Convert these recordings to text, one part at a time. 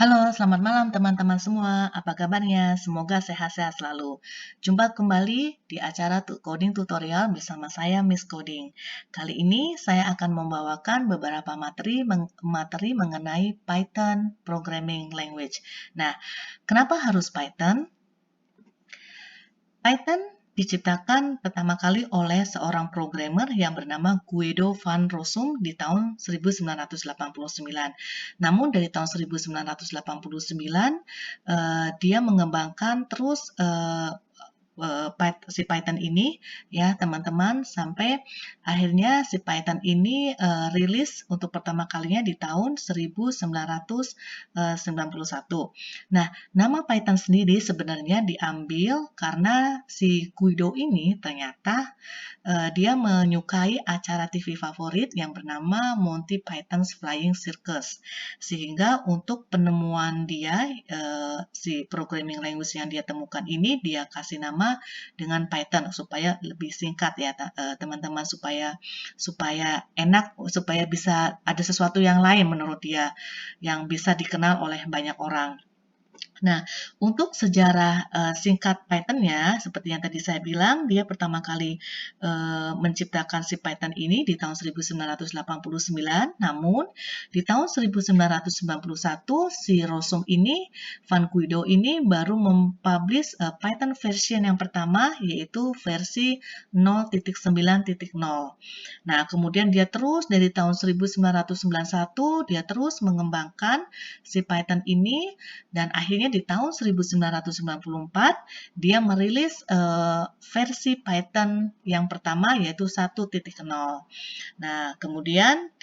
Halo, selamat malam teman-teman semua. Apa kabarnya? Semoga sehat-sehat selalu. Jumpa kembali di acara Coding Tutorial bersama saya Miss Coding. Kali ini saya akan membawakan beberapa materi mengenai Python Programming Language. Nah, kenapa harus Python? Python diciptakan pertama kali oleh seorang programmer yang bernama Guido van Rossum di tahun 1989. Namun dari tahun 1989 dia mengembangkan terus si Python ini ya teman-teman sampai akhirnya si Python ini rilis untuk pertama kalinya di tahun 1991. Nah, nama Python sendiri sebenarnya diambil karena si Guido ini ternyata dia menyukai acara TV favorit yang bernama Monty Python's Flying Circus. Sehingga untuk penemuan dia, si programming language yang dia temukan ini, dia kasih nama dengan Python supaya lebih singkat ya teman-teman, supaya enak, supaya bisa ada sesuatu yang lain menurut dia yang bisa dikenal oleh banyak orang. Nah, untuk sejarah singkat Python-nya, seperti yang tadi saya bilang, dia pertama kali menciptakan si Python ini di tahun 1989, namun di tahun 1991 si Rossum ini, Van Guido ini baru mempublish Python version yang pertama, yaitu versi 0.9.0. Nah, kemudian dia terus dari tahun 1991, dia terus mengembangkan si Python ini, dan akhirnya di tahun 1994 dia merilis versi Python yang pertama yaitu 1.0. Nah, kemudian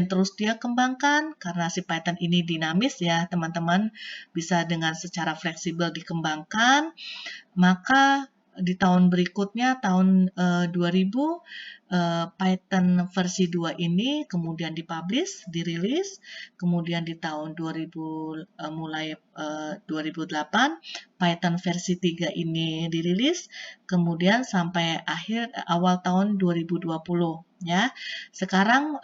terus dia kembangkan karena si Python ini dinamis ya, teman-teman, bisa dengan secara fleksibel dikembangkan. Maka di tahun berikutnya, tahun 2000, Python versi 2 ini kemudian dirilis. Kemudian di tahun 2000, mulai 2008, Python versi 3 ini dirilis. Kemudian sampai awal tahun 2020. Ya, sekarang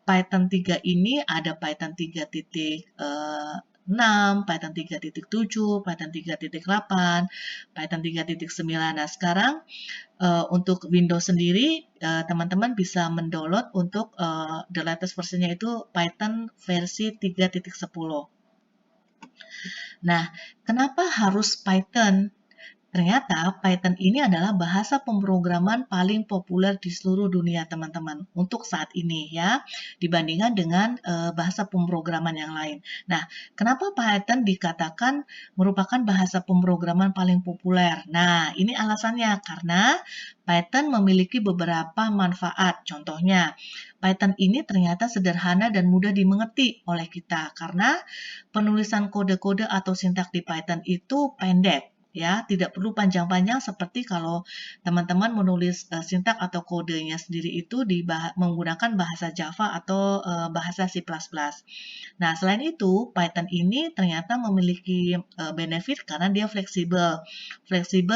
Python 3 ini ada Python 3.6, Python 3.7, Python 3.8, Python 3.9. Nah, sekarang untuk Windows sendiri, teman-teman bisa mendownload untuk the latest versionnya itu Python versi 3.10. Nah, kenapa harus Python? Ternyata Python ini adalah bahasa pemrograman paling populer di seluruh dunia, teman-teman, untuk saat ini ya, dibandingkan dengan bahasa pemrograman yang lain. Nah, kenapa Python dikatakan merupakan bahasa pemrograman paling populer? Nah, ini alasannya karena Python memiliki beberapa manfaat. Contohnya, Python ini ternyata sederhana dan mudah dimengerti oleh kita karena penulisan kode-kode atau sintaks di Python itu pendek. Ya, tidak perlu panjang-panjang seperti kalau teman-teman menulis sintaks atau kodenya sendiri itu menggunakan bahasa Java atau bahasa C++. Nah, selain itu, Python ini ternyata memiliki benefit karena dia fleksibel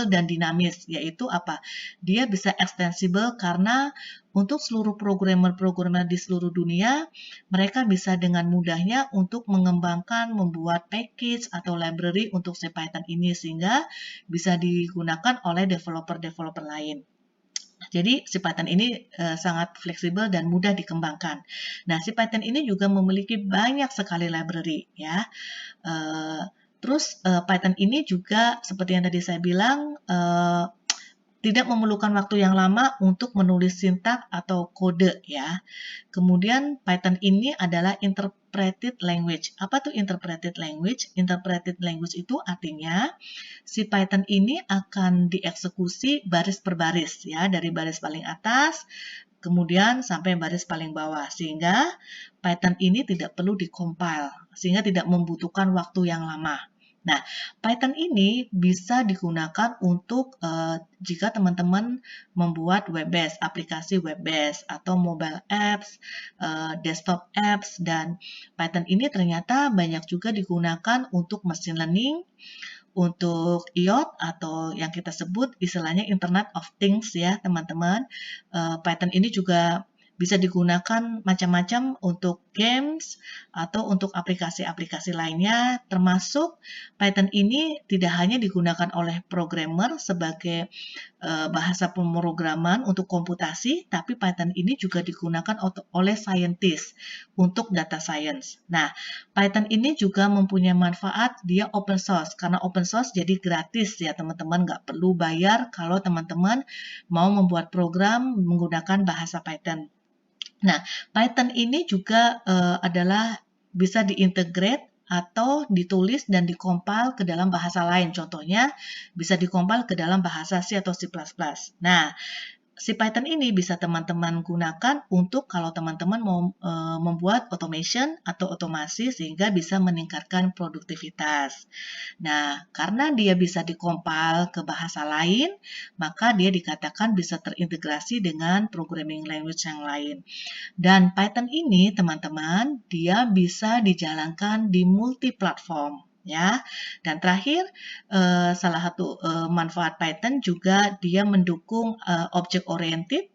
dan dinamis, yaitu apa? Dia bisa extensible karena untuk seluruh programmer-programmer di seluruh dunia, mereka bisa dengan mudahnya untuk mengembangkan, membuat package atau library untuk si Python ini sehingga bisa digunakan oleh developer-developer lain. Jadi si Python ini sangat fleksibel dan mudah dikembangkan. Nah, si Python ini juga memiliki banyak sekali library ya. Terus Python ini juga seperti yang tadi saya bilang tidak memerlukan waktu yang lama untuk menulis sintaks atau kode ya. Kemudian Python ini adalah interpreted language. Apa tuh interpreted language? Interpreted language itu artinya si Python ini akan dieksekusi baris per baris ya, dari baris paling atas kemudian sampai baris paling bawah, sehingga Python ini tidak perlu dikompil, sehingga tidak membutuhkan waktu yang lama. Nah, Python ini bisa digunakan untuk jika teman-teman membuat web-based, aplikasi web-based, atau mobile apps, desktop apps, dan Python ini ternyata banyak juga digunakan untuk machine learning, untuk IoT atau yang kita sebut istilahnya Internet of Things ya teman-teman. Python ini juga bisa digunakan macam-macam untuk games atau untuk aplikasi-aplikasi lainnya, termasuk Python ini tidak hanya digunakan oleh programmer sebagai bahasa pemrograman untuk komputasi, tapi Python ini juga digunakan oleh scientist untuk data science. Nah, Python ini juga mempunyai manfaat, dia open source. Karena open source jadi gratis ya teman-teman, nggak perlu bayar kalau teman-teman mau membuat program menggunakan bahasa Python. Nah, Python ini juga adalah bisa diintegrate atau ditulis dan dikompil ke dalam bahasa lain. Contohnya, bisa dikompil ke dalam bahasa C atau C++. Nah, si Python ini bisa teman-teman gunakan untuk kalau teman-teman mau membuat automation atau otomasi sehingga bisa meningkatkan produktivitas. Nah, karena dia bisa dikompil ke bahasa lain, maka dia dikatakan bisa terintegrasi dengan programming language yang lain. Dan Python ini, teman-teman, dia bisa dijalankan di multi-platform. Ya, dan terakhir salah satu manfaat Python juga dia mendukung object oriented,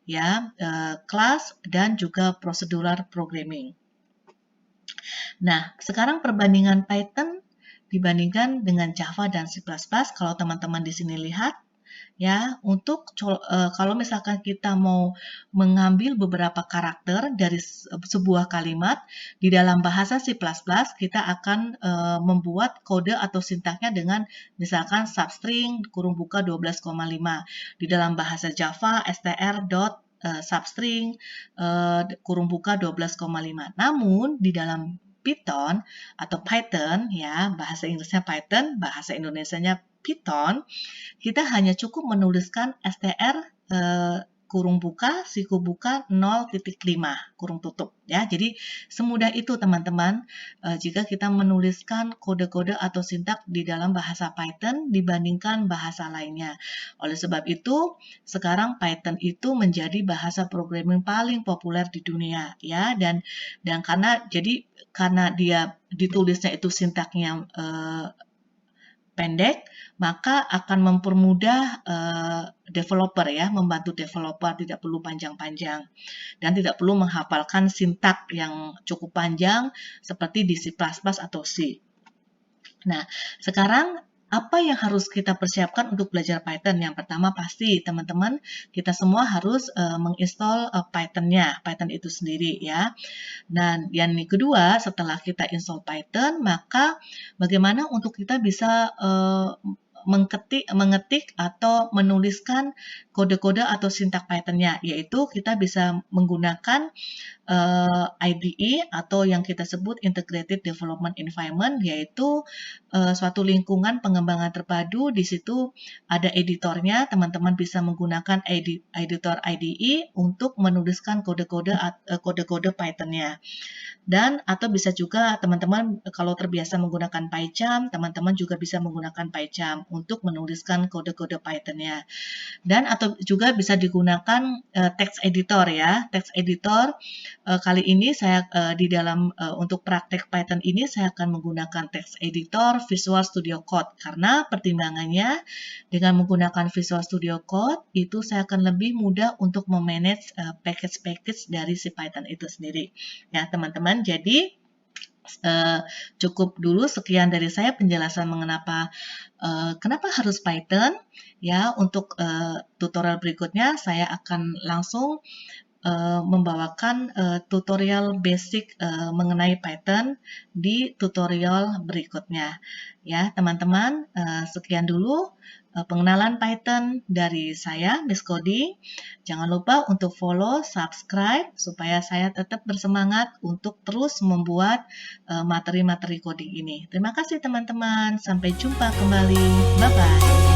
ya, class dan juga procedural programming. Nah, sekarang perbandingan Python dibandingkan dengan Java dan C++, kalau teman-teman di sini lihat, ya, untuk kalau misalkan kita mau mengambil beberapa karakter dari sebuah kalimat di dalam bahasa C++, kita akan membuat kode atau sintaknya dengan misalkan substring kurung buka 12,5. Di dalam bahasa Java str dot substring kurung buka 12,5. Namun di dalam Python atau Python, ya, bahasa Inggrisnya Python, bahasa Indonesianya Python, kita hanya cukup menuliskan str kurung buka, siku buka 0,5 kurung tutup, ya. Jadi semudah itu teman-teman jika kita menuliskan kode-kode atau sintak di dalam bahasa Python dibandingkan bahasa lainnya. Oleh sebab itu, sekarang Python itu menjadi bahasa programming paling populer di dunia, ya. Dan karena dia ditulisnya itu sintaknya pendek, maka akan mempermudah developer, ya, membantu developer, tidak perlu panjang-panjang dan tidak perlu menghafalkan sintak yang cukup panjang seperti di C++ atau C. Nah, sekarang apa yang harus kita persiapkan untuk belajar Python? Yang pertama pasti teman-teman kita semua harus menginstall Python-nya, Python itu sendiri, ya. Dan yang kedua, setelah kita install Python, maka bagaimana untuk kita bisa mengetik atau menuliskan kode-kode atau sintak Python-nya, yaitu kita bisa menggunakan IDE atau yang kita sebut Integrated Development Environment, yaitu suatu lingkungan pengembangan terpadu. Di situ ada editornya, teman-teman bisa menggunakan editor IDE untuk menuliskan kode-kode Python-nya. Dan atau bisa juga teman-teman kalau terbiasa menggunakan PyCharm, teman-teman juga bisa menggunakan PyCharm untuk menuliskan kode-kode Python-nya. Dan atau juga bisa digunakan text editor, ya. Text editor kali ini saya di dalam untuk praktek Python ini saya akan menggunakan text editor Visual Studio Code karena pertimbangannya dengan menggunakan Visual Studio Code itu saya akan lebih mudah untuk memanage package-package dari si Python itu sendiri. Ya, teman-teman, jadi cukup dulu sekian dari saya penjelasan kenapa harus Python, ya. Untuk tutorial berikutnya saya akan langsung membawakan tutorial basic mengenai Python di tutorial berikutnya, ya teman-teman. Sekian dulu pengenalan Python dari saya, Miss Coding. Jangan lupa untuk follow, subscribe, supaya saya tetap bersemangat untuk terus membuat materi-materi coding ini. Terima kasih teman-teman, sampai jumpa kembali, bye-bye.